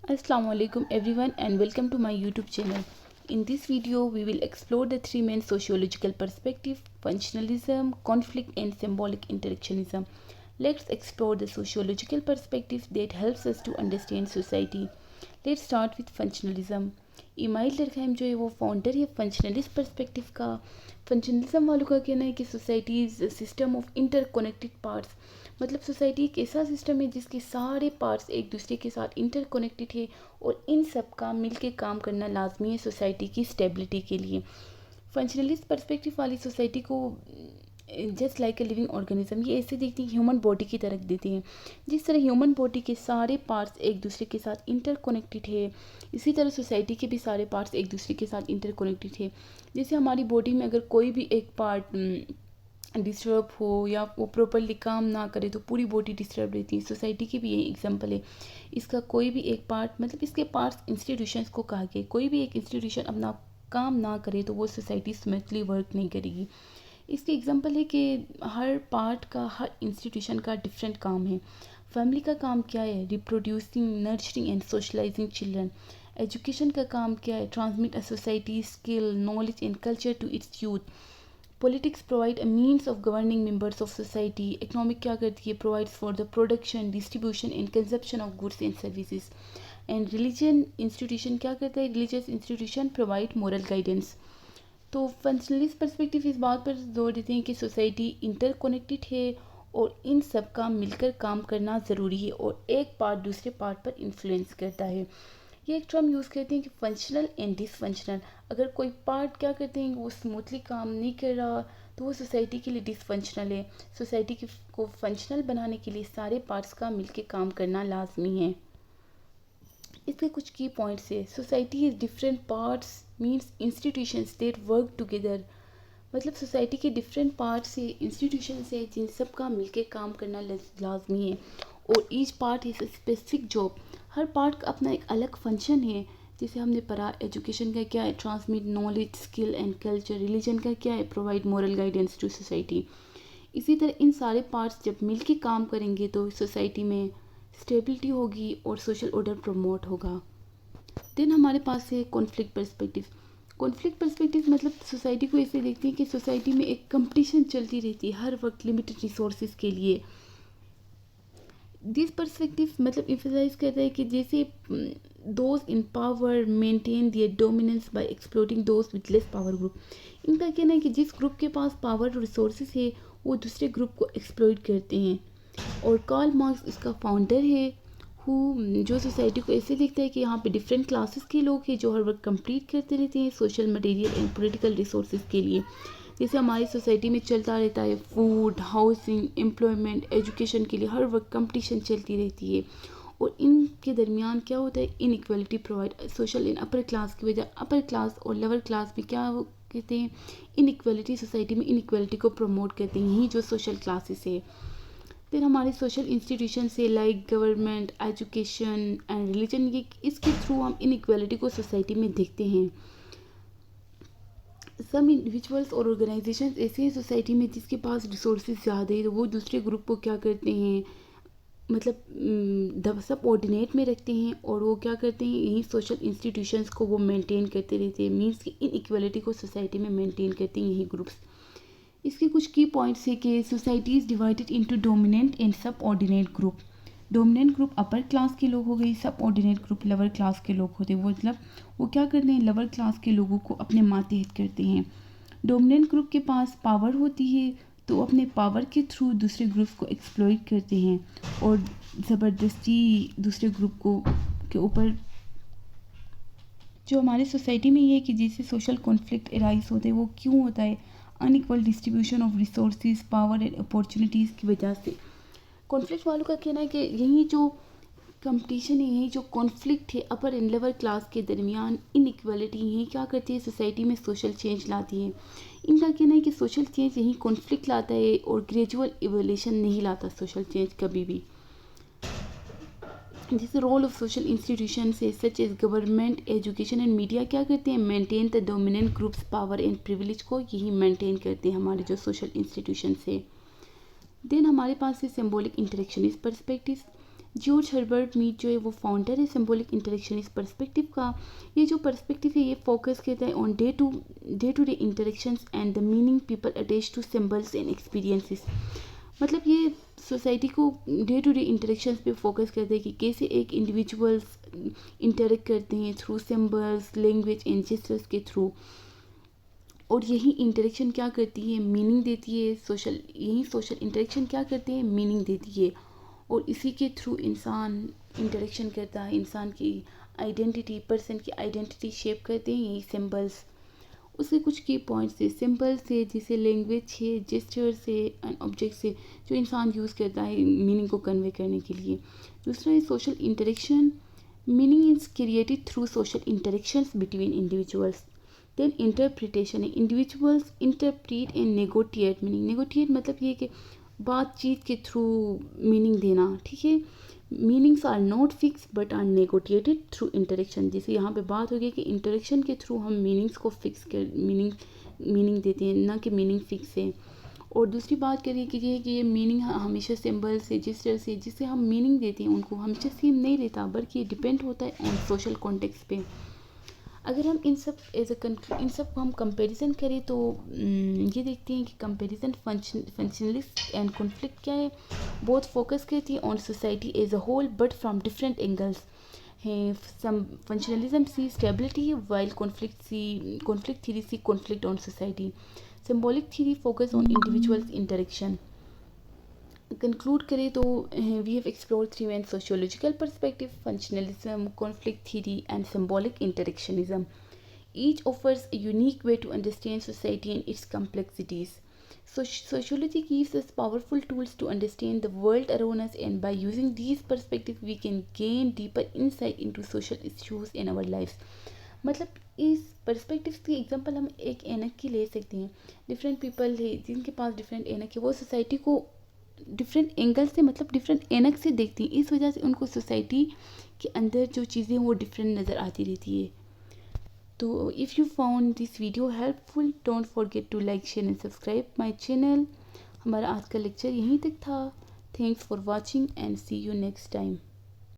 Assalamu alaikum everyone and welcome to my YouTube channel. In this video, we will explore the three main sociological perspectives: functionalism, conflict and symbolic interactionism. Let's explore the sociological perspective that helps us to understand society. Let's start with functionalism. Emile Durkheim जो है वो founder है functionalist perspective का। Functionalism वालों का कहना है कि society is system of interconnected parts, मतलब सोसाइटी एक ऐसा सिस्टम है जिसके सारे पार्ट्स एक दूसरे के साथ इंटरकनेक्टेड है और इन सब का मिलके काम करना लाजमी है सोसाइटी की स्टेबिलिटी के लिए। फंक्शनलिस्ट पर्सपेक्टिव वाली सोसाइटी को just like a living organism ये ऐसे देखती है, ह्यूमन बॉडी की तरह देती हैं। जिस तरह ह्यूमन बॉडी के सारे पार्ट्स एक दूसरे के साथ इंटरकनेक्टेड है, इसी तरह सोसाइटी के भी सारे पार्ट्स एक दूसरे के साथ इंटरकनेक्टेड है। जैसे हमारी बॉडी में अगर कोई भी एक पार्ट डिस्टर्ब हो या वो प्रॉपरली काम ना करे तो पूरी बॉडी डिस्टर्ब रहती है। सोसाइटी की भी यही एग्जांपल है। इसका कोई भी एक पार्ट, मतलब इसके पार्ट्स इंस्टीट्यूशंस को कहा गया, कोई भी एक इंस्टीट्यूशन अपना काम ना करे तो वो सोसाइटी स्मूथली वर्क नहीं करेगी। इसकी एग्जांपल है कि हर पार्ट का, हर इंस्टीट्यूशन का डिफरेंट काम है। फैमिली का काम क्या है? Reproducing, nurturing and socialising children. Education का काम क्या है? Transmit a society skill, knowledge and culture to its youth. Politics provide a means of governing members of society. Economic क्या करती है? Provides for the production, distribution and consumption of goods and services. And religion institution क्या करता है? Religious institution provide moral guidance. तो functionalist perspective इस बात पर जोर देते हैं कि सोसाइटी इंटरकनेक्टेड है और इन सब का मिलकर काम करना ज़रूरी है और एक पार्ट दूसरे पार्ट पर इन्फ्लुएंस करता है। ये एक टर्म यूज़ करते हैं कि फंक्शनल एंड डिसफंक्शनल। अगर कोई पार्ट क्या करते हैं वो स्मूथली काम नहीं कर रहा तो वो सोसाइटी के लिए डिसफंक्शनल है। सोसाइटी को फंक्शनल बनाने के लिए सारे पार्ट्स का मिलकर काम करना लाजमी है। इसके कुछ की पॉइंट्स है। Society is different parts means institutions that work together, मतलब सोसाइटी के डिफरेंट पार्ट्स से, इंस्टीट्यूशन से, जिन सब का मिलके काम करना लाजमी है। और each part is a specific job. Her part का अपना एक अलग फंक्शन है। जैसे हमने पढ़ा, एजुकेशन का क्या है? Transmit knowledge, skill and culture. Religion का क्या है? Provide moral guidance to society. इसी तरह इन सारे पार्ट्स जब मिलके काम करेंगे तो सोसाइटी में स्टेबिलिटी होगी और सोशल ऑर्डर प्रमोट होगा। देन हमारे पास है कॉन्फ्लिक्ट पर्सपेक्टिव। कॉन्फ्लिक्ट पर्सपेक्टिव मतलब सोसाइटी को ऐसे देखते हैं कि सोसाइटी में एक कंपटीशन चलती रहती है हर वक्त लिमिटेड रिसोर्सेज के लिए। दिस पर्सपेक्टिव मतलब एम्फसाइज करता है कि जैसे those in power maintain their dominance by exploiting those with less power group. इनका कहना है कि जिस ग्रुप के पास पावर और रिसोर्सेज है वो दूसरे ग्रुप को एक्सप्लॉइट करते हैं। और कार्ल मार्क्स इसका फाउंडर है, जो सोसाइटी को ऐसे देखता है कि यहाँ पे डिफरेंट क्लासेस के लोग हैं जो हर वक्त कंप्लीट करते रहते हैं social, material and political resources के लिए। जैसे हमारी सोसाइटी में चलता रहता है फूड, हाउसिंग, एम्प्लॉयमेंट, एजुकेशन के लिए हर वक्त कंपटीशन चलती रहती है। और इनके दरमियान क्या होता है? इनइक्वालिटी प्रोवाइड सोशल इन अपर क्लास की वजह। अपर क्लास और लोअर क्लास में क्या कहते हैं? इनइक्वालिटी, सोसाइटी में इनइक्वालिटी को प्रमोट करते हैं यही जो सोशल क्लासेस है। फिर हमारे सोशल इंस्टीट्यूशन से like government, education and religion, ये इसके थ्रू हम इनइक्वालिटी को सोसाइटी में देखते हैं। सम इंडिविजुअल्स और ऑर्गेनाइजेशन ऐसे हैं सोसाइटी में जिसके पास रिसोर्सेज ज़्यादा है तो वो दूसरे ग्रुप को क्या करते हैं, मतलब सब ऑर्डिनेट में रखते हैं और वो क्या करते हैं, यही सोशल इंस्टीट्यूशंस को वो मेंटेन करते रहते हैं। मीन्स कि इनइक्वालिटी को सोसाइटी में मेंटेन करते हैं यही ग्रुप्स। इसके कुछ की पॉइंट्स है कि society is divided into dominant and subordinate group. Dominant group upper class के लोग हो गए, सब ऑर्डिनेट ग्रुप लोअर क्लास के लोग होते हैं। वो मतलब वो क्या करते हैं? लोअर क्लास के लोगों को अपने मातहत करते हैं। डोमिनेंट ग्रुप के पास पावर होती है तो अपने पावर के थ्रू दूसरे ग्रुप को एक्सप्लॉइट करते हैं और ज़बरदस्ती दूसरे ग्रुप को के ऊपर। जो हमारी सोसाइटी में ये है कि जैसे सोशल कॉन्फ्लिक्ट एराइज होते हैं वो क्यों होता है? Unequal distribution of resources, power and opportunities की वजह से। कॉन्फ्लिक्ट वालों का कहना है कि यही जो कंपटीशन है, यही जो कॉन्फ्लिक्ट है अपर एंड लोअर क्लास के दरमियान, इनइक्वालिटी यही क्या करती है? सोसाइटी में सोशल चेंज लाती है। इनका कहना है कि सोशल चेंज यही कॉन्फ्लिक्ट लाता है और ग्रेजुअल इवोल्यूशन नहीं लाता सोशल चेंज कभी भी। जैसे रोल ऑफ सोशल इंस्टीट्यूशन से such as government, education and media क्या करते हैं? Maintain the dominant groups power and privilege को यही मेंटेन करते हैं हमारे जो सोशल इंस्टीट्यूशन से। देन हमारे पास है symbolic interactionist perspective. George Herbert Mead जो है वो फाउंडर है सिंबॉलिक इंटरेक्शनिस्ट पर्सपेक्टिव का। ये जो पर्सपेक्टिव है ये फोकस करता है on day to day interactions and the meaning people attach to symbols and experiences. मतलब ये सोसाइटी को डे इंटरेक्शंस पे फोकस करते हैं कि कैसे एक इंडिविजुअल्स इंटरेक्ट करते हैं through symbols, language and gestures के थ्रू। और यही इंटरेक्शन क्या करती है, मीनिंग देती है। यही सोशल इंटरेक्शन क्या करते हैं, मीनिंग देती है। और इसी के थ्रू इंसान इंटरेक्शन करता है, इंसान की आइडेंटिटी, पर्सन की आइडेंटिटी शेप करते हैं यही सिंबल्स। उसके कुछ की पॉइंट्स है, सिंबल्स है जैसे लैंग्वेज है, जेस्चर्स है एंड ऑब्जेक्ट्स है जो इंसान यूज़ करता है मीनिंग को कन्वे करने के लिए। दूसरा है social interaction, meaning is created through social interactions between individuals. Then interpretation है, individuals interpret and negotiate meaning. Negotiate मतलब ये कि बातचीत के थ्रू मीनिंग देना, ठीक है। Meanings are not fix but are negotiated through interaction. जैसे यहाँ पे बात हो गई कि इंटरेक्शन के थ्रू हम मीनिंग्स को फिक्स कर मीनिंग देते हैं, ना कि मीनिंग फिक्स है। और दूसरी बात करिए कि ये मीनिंग हमेशा सिंबल से, जेस्चर से जिससे हम मीनिंग देते हैं उनको हमेशा सेम नहीं रहता, बल्कि ये डिपेंड होता है ऑन सोशल कॉन्टेक्स्ट पे। अगर हम इन सब को हम कंपैरिजन करें तो ये देखते हैं कि कंपैरिजन फंक्शनलिस्ट एंड कॉन्फ्लिक्ट क्या है, बहुत फोकस करती है on society as a whole but from different angles है। Some functionalism see stability while conflict theory see conflict on society. Symbolic theory focus on individuals interaction. Conclude करें तो we have explore three main sociological perspective, functionalism, conflict theory and symbolic interactionism. Each offers a unique way to understand society and its complexities. So sociology gives us powerful tools to understand the world around us, and by using these perspectives we can gain deeper insight into social issues in our lives. मतलब इस perspective की example हम एक एनक की ले सकते हैं। Different people है जिनके पास डिफरेंट एनक है, वो सोसाइटी को डिफरेंट एंगल से, मतलब डिफरेंट एनक से देखती हैं। इस वजह से उनको सोसाइटी के अंदर जो चीज़ें वो डिफरेंट नज़र आती रहती है। तो if you found this video helpful, don't forget to like, share and subscribe my channel. हमारा आज का लेक्चर यहीं तक था। Thanks for watching and see you next time.